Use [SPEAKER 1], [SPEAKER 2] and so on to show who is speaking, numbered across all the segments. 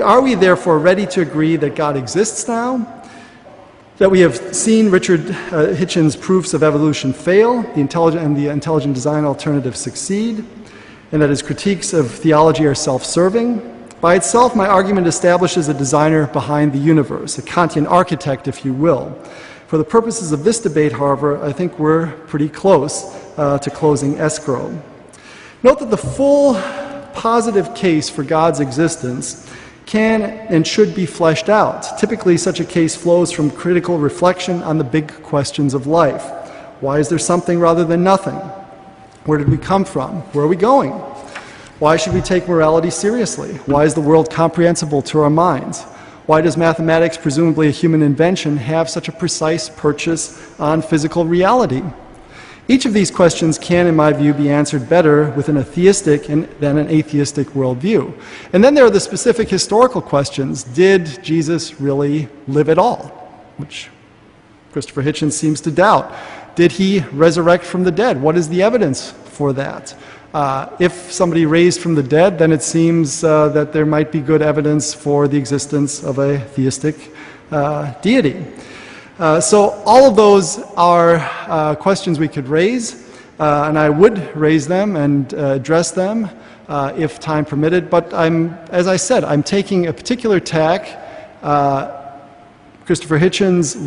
[SPEAKER 1] Are we therefore ready to agree that God exists now? That we have seen Richard Hitchens' proofs of evolution fail, the intelligent design alternative succeed, and that his critiques of theology are self-serving? By itself, my argument establishes a designer behind the universe, a Kantian architect, if you will. For the purposes of this debate, however, I think we're pretty close to closing escrow. Note that the full positive case for God's existence can and should be fleshed out. Typically, such a case flows from critical reflection on the big questions of life. Why is there something rather than nothing? Where did we come from? Where are we going? Why should we take morality seriously? Why is the world comprehensible to our minds? Why does mathematics, presumably a human invention, have such a precise purchase on physical reality? Each of these questions can, in my view, be answered better within a theistic than an atheistic worldview. And then there are the specific historical questions. Did Jesus really live at all? Which Christopher Hitchens seems to doubt. Did he resurrect from the dead? What is the evidence for that? If somebody raised from the dead, then it seems that there might be good evidence for the existence of a theistic deity. So all of those are questions we could raise, and I would raise them and address them if time permitted. But as I said, I'm taking a particular tack. Christopher Hitchens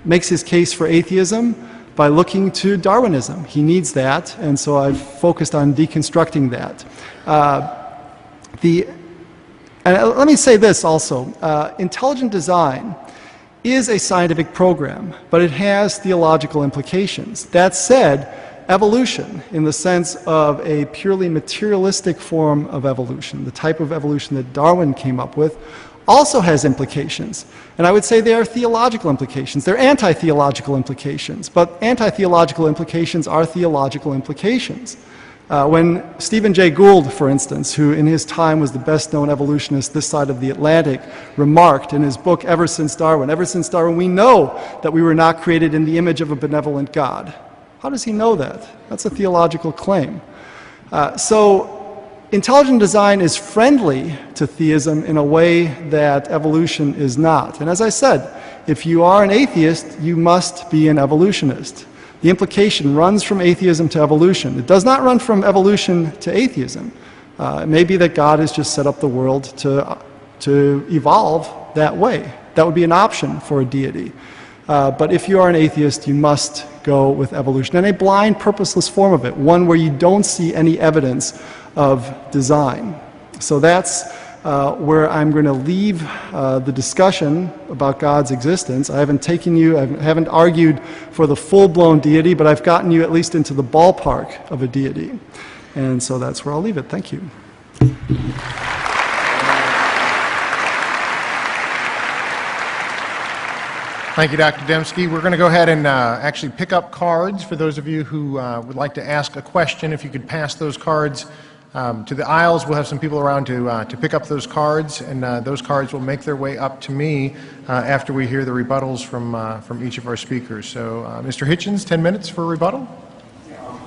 [SPEAKER 1] makes his case for atheism by looking to Darwinism. He needs that, and so I've focused on deconstructing that. And let me say this also. Intelligent design is a scientific program, but it has theological implications. That said, evolution, in the sense of a purely materialistic form of evolution, the type of evolution that Darwin came up with, also has implications. And I would say they are theological implications. They're anti-theological implications, but anti-theological implications are theological implications. When Stephen Jay Gould, for instance, who in his time was the best-known evolutionist this side of the Atlantic, remarked in his book, Ever Since Darwin, we know that we were not created in the image of a benevolent God. How does he know that? That's a theological claim. So intelligent design is friendly to theism in a way that evolution is not. And as I said, if you are an atheist, you must be an evolutionist. The implication runs from atheism to evolution. It does not run from evolution to atheism. It may be that God has just set up the world to evolve that way. That would be an option for a deity. But if you are an atheist, you must go with evolution, and a blind, purposeless form of it, one where you don't see any evidence of design. So that's where I'm going to leave the discussion about God's existence. I haven't argued for the full-blown deity, but I've gotten you at least into the ballpark of a deity. And so that's where I'll leave it. Thank you.
[SPEAKER 2] Thank you, Dr. Dembski. We're going to go ahead and actually pick up cards for those of you who would like to ask a question. If you could pass those cards to the aisles, we'll have some people around to pick up those cards, and those cards will make their way up to me after we hear the rebuttals from each of our speakers. So, Mr. Hitchens, 10 minutes for rebuttal.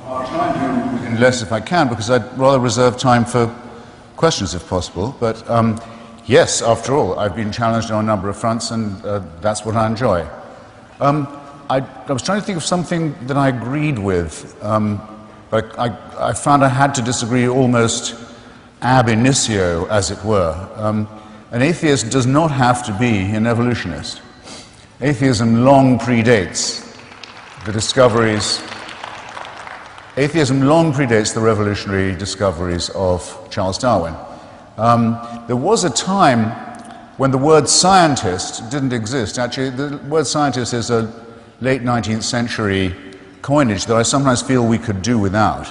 [SPEAKER 3] I'll try and do less if I can, because I'd rather reserve time for questions if possible. But yes, after all, I've been challenged on a number of fronts, and that's what I enjoy. I was trying to think of something that I agreed with, but I found I had to disagree almost ab initio, as it were. An atheist does not have to be an evolutionist. Atheism long predates the discoveries. Atheism long predates the revolutionary discoveries of Charles Darwin. There was a time when the word scientist didn't exist. Actually, the word scientist is a late 19th century coinage that I sometimes feel we could do without.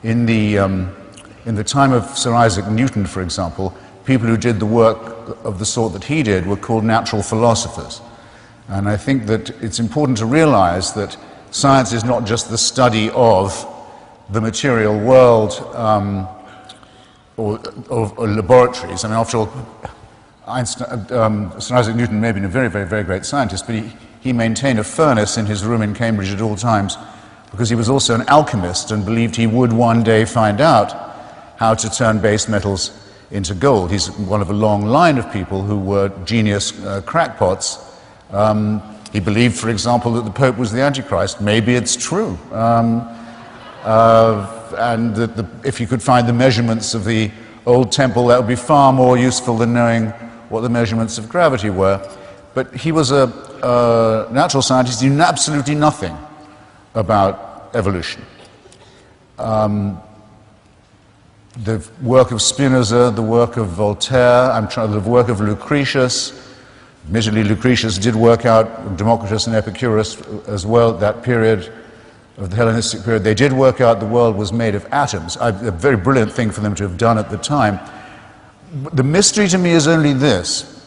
[SPEAKER 3] In the time of Sir Isaac Newton, for example, people who did the work of the sort that he did were called natural philosophers. And I think that it's important to realize that science is not just the study of the material world or laboratories. I mean, after all, Sir Isaac Newton may have been a very, very, very great scientist, but he maintained a furnace in his room in Cambridge at all times because he was also an alchemist and believed he would one day find out how to turn base metals into gold. He's one of a long line of people who were genius crackpots. He believed, for example, that the Pope was the Antichrist. Maybe it's true. And that if you could find the measurements of the old temple, that would be far more useful than knowing what the measurements of gravity were. But he was a natural scientist. He knew absolutely nothing about evolution. The work of Spinoza, the work of Voltaire, the work of Lucretius. Admittedly, Lucretius did work out, Democritus and Epicurus as well, that period of the Hellenistic period. They did work out the world was made of atoms. A very brilliant thing for them to have done at the time. The mystery to me is only this,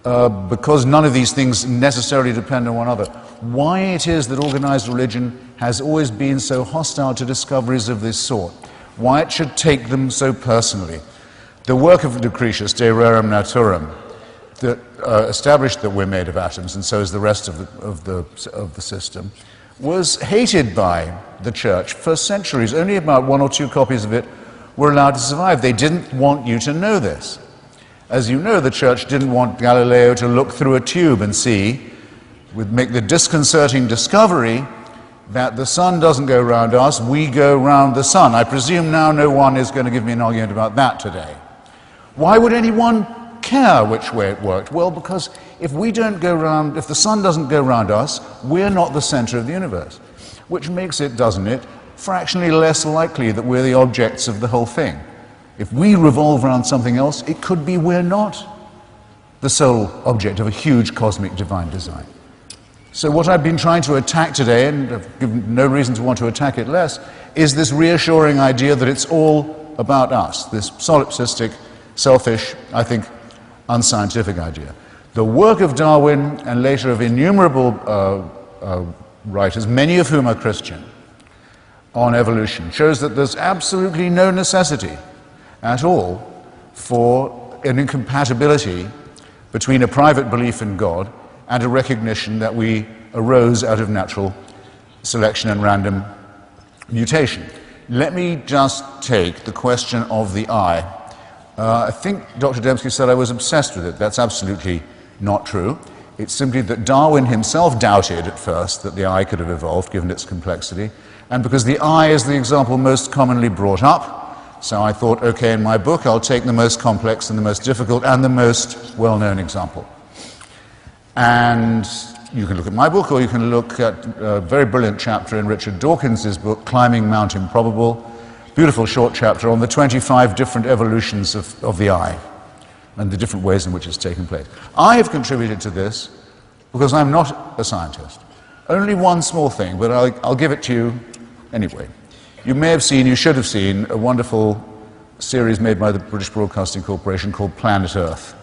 [SPEAKER 3] because none of these things necessarily depend on one another, why it is that organized religion has always been so hostile to discoveries of this sort. Why it should take them so personally. The work of Lucretius, De Rerum Naturam, that established that we're made of atoms, and so is the rest of the system, was hated by the church for centuries. Only about 1 or 2 copies of it were allowed to survive. They didn't want you to know this. As you know, the church didn't want Galileo to look through a tube and make the disconcerting discovery that the sun doesn't go round us, we go round the sun. I presume now no one is going to give me an argument about that today. Why would anyone care which way it worked? Well, because if the sun doesn't go round us, we're not the center of the universe, which makes it, doesn't it, fractionally less likely that we're the objects of the whole thing. If we revolve around something else, it could be we're not the sole object of a huge cosmic divine design. So what I've been trying to attack today, and I've given no reason to want to attack it less, is this reassuring idea that it's all about us, this solipsistic, selfish, I think, unscientific idea. The work of Darwin and later of innumerable writers, many of whom are Christian, on evolution, shows that there's absolutely no necessity at all for an incompatibility between a private belief in God and a recognition that we arose out of natural selection and random mutation. Let me just take the question of the eye. I think Dr. Dembski said I was obsessed with it. That's absolutely not true. It's simply that Darwin himself doubted at first that the eye could have evolved given its complexity, and because the eye is the example most commonly brought up, so I thought, okay, in my book I'll take the most complex and the most difficult and the most well-known example. And you can look at my book, or you can look at a very brilliant chapter in Richard Dawkins's book, Climbing Mount Improbable, beautiful short chapter on the 25 different evolutions of the eye and the different ways in which it's taken place. I have contributed to this because I'm not a scientist. Only one small thing, but I'll give it to you anyway. You may have seen, you should have seen, a wonderful series made by the British Broadcasting Corporation called Planet Earth.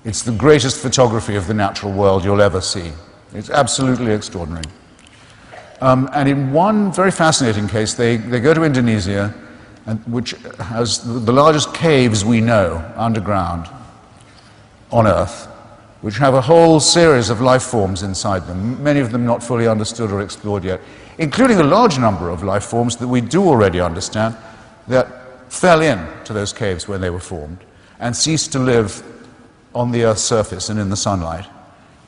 [SPEAKER 3] It's the greatest photography of the natural world you'll ever see. It's absolutely extraordinary. And in one very fascinating case, they go to Indonesia, which has the largest caves we know underground on Earth, which have a whole series of life forms inside them, many of them not fully understood or explored yet, including a large number of life forms that we do already understand that fell into those caves when they were formed and ceased to live on the Earth's surface and in the sunlight,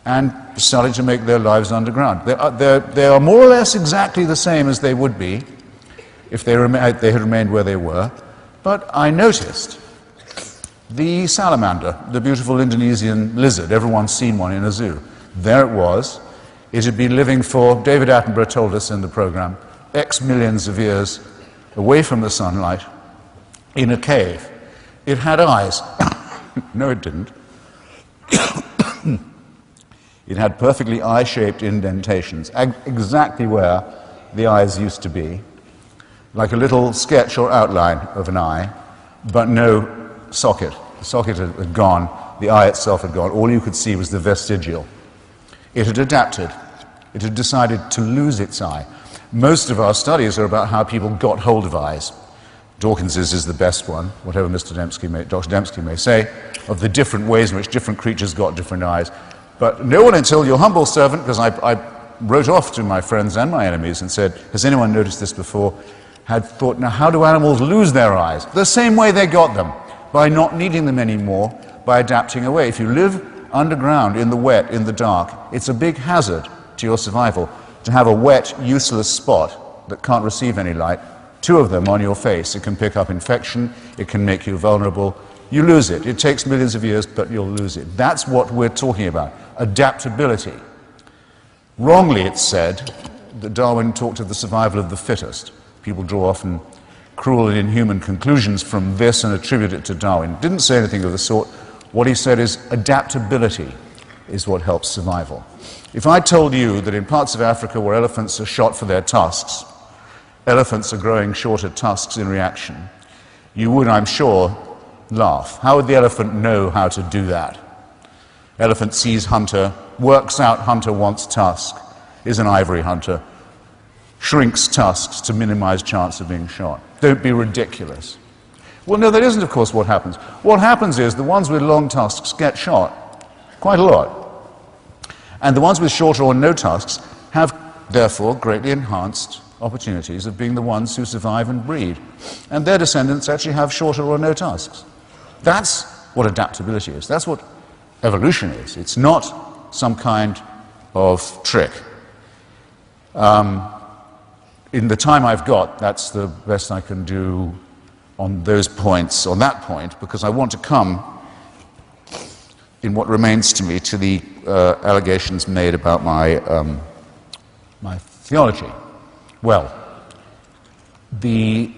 [SPEAKER 3] and started to make their lives underground. They are more or less exactly the same as they would be if they had remained where they were, but I noticed the salamander, the beautiful Indonesian lizard. Everyone's seen one in a zoo. There it was. It had been living for, David Attenborough told us in the program, X millions of years away from the sunlight in a cave. It had eyes. No, it didn't. It had perfectly eye-shaped indentations, exactly where the eyes used to be, like a little sketch or outline of an eye, but no socket. The socket had gone, the eye itself had gone. All you could see was the vestigial. It had adapted. It had decided to lose its eye. Most of our studies are about how people got hold of eyes. Dawkins's is the best one, whatever Dr. Dembski may say, of the different ways in which different creatures got different eyes. But no one until your humble servant, because I wrote off to my friends and my enemies and said, has anyone noticed this before, had thought, now how do animals lose their eyes? The same way they got them, by not needing them anymore, by adapting away. If you live underground, in the wet, in the dark, it's a big hazard to your survival to have a wet, useless spot that can't receive any light, 2 of them on your face. It can pick up infection, it can make you vulnerable. You lose it. It takes millions of years, but you'll lose it. That's what we're talking about, adaptability. Wrongly, it's said that Darwin talked of the survival of the fittest. People draw often cruel and inhuman conclusions from this and attribute it to Darwin. Didn't say anything of the sort. What he said is adaptability is what helps survival. If I told you that in parts of Africa where elephants are shot for their tusks, elephants are growing shorter tusks in reaction, you would, I'm sure, laugh. How would the elephant know how to do that? Elephant sees hunter, works out hunter wants tusk, is an ivory hunter, shrinks tusks to minimize chance of being shot. Don't be ridiculous. Well, no, that isn't, of course, what happens. What happens is the ones with long tusks get shot quite a lot. And the ones with shorter or no tusks have, therefore, greatly enhanced opportunities of being the ones who survive and breed. And their descendants actually have shorter or no tusks. That's what adaptability is. That's what evolution is. It's not some kind of trick. In the time I've got, that's the best I can do on those points, on that point, because I want to come, in what remains to me, to the allegations made about my theology. Well, the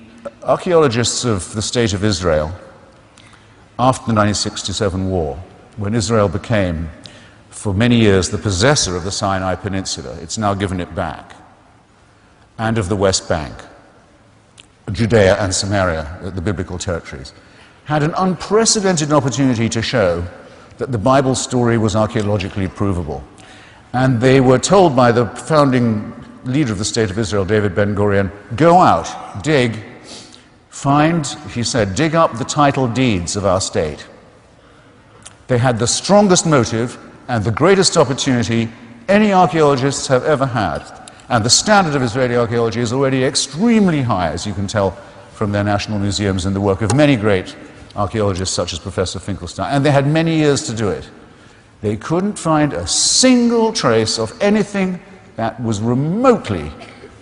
[SPEAKER 3] archaeologists of the State of Israel, after the 1967 war, when Israel became, for many years, the possessor of the Sinai Peninsula, it's now given it back, and of the West Bank, Judea and Samaria, the biblical territories, had an unprecedented opportunity to show that the Bible story was archaeologically provable. And they were told by the founding leader of the State of Israel, David Ben-Gurion, go out, dig, find, he said, dig up the title deeds of our state. They had the strongest motive and the greatest opportunity any archaeologists have ever had. And the standard of Israeli archaeology is already extremely high, as you can tell from their national museums and the work of many great archaeologists such as Professor Finkelstein. And they had many years to do it. They couldn't find a single trace of anything that was remotely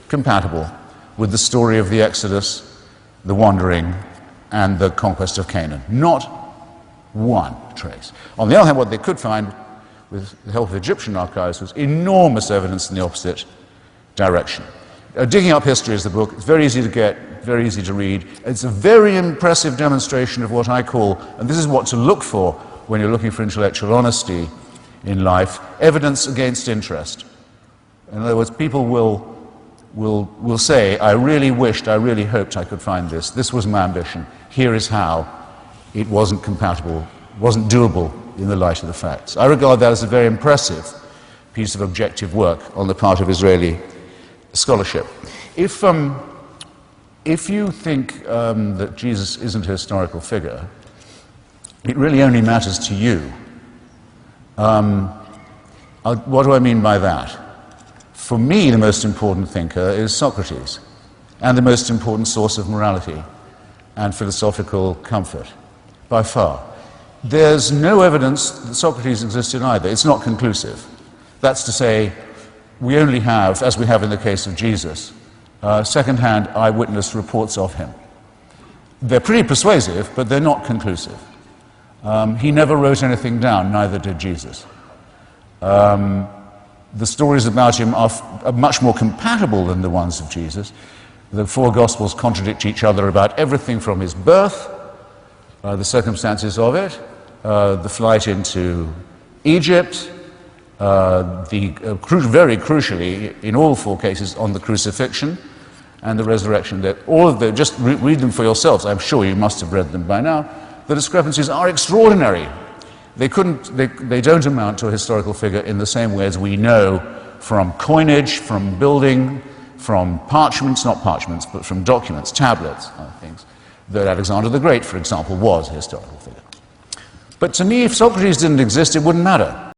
[SPEAKER 3] compatible with the story of the Exodus, the wandering, and the conquest of Canaan. Not one trace. On the other hand, what they could find, with the help of Egyptian archives, was enormous evidence in the opposite direction. Digging Up History is the book. It's very easy to get, very easy to read. It's a very impressive demonstration of what I call, and this is what to look for when you're looking for intellectual honesty in life, evidence against interest. In other words, people will say, I really wished, I really hoped I could find this. This was my ambition. Here is how. It wasn't compatible, wasn't doable in the light of the facts. I regard that as a very impressive piece of objective work on the part of Israeli scholarship. If you think that Jesus isn't a historical figure, it really only matters to you. What do I mean by that? For me, the most important thinker is Socrates, and the most important source of morality and philosophical comfort, by far. There's no evidence that Socrates existed either. It's not conclusive. That's to say, we only have, as we have in the case of Jesus, second-hand eyewitness reports of him. They're pretty persuasive, but they're not conclusive. He never wrote anything down, neither did Jesus. The stories about him are much more compatible than the ones of Jesus. The four Gospels contradict each other about everything from his birth, the circumstances of it, the flight into Egypt, very crucially, in all four cases, on the crucifixion and the resurrection. That all of them, just read them for yourselves. I'm sure you must have read them by now. The discrepancies are extraordinary. They don't amount to a historical figure in the same way as we know from coinage, from building, from parchments, not parchments, but from documents, tablets, other things, that Alexander the Great, for example, was a historical figure. But to me, if Socrates didn't exist, it wouldn't matter.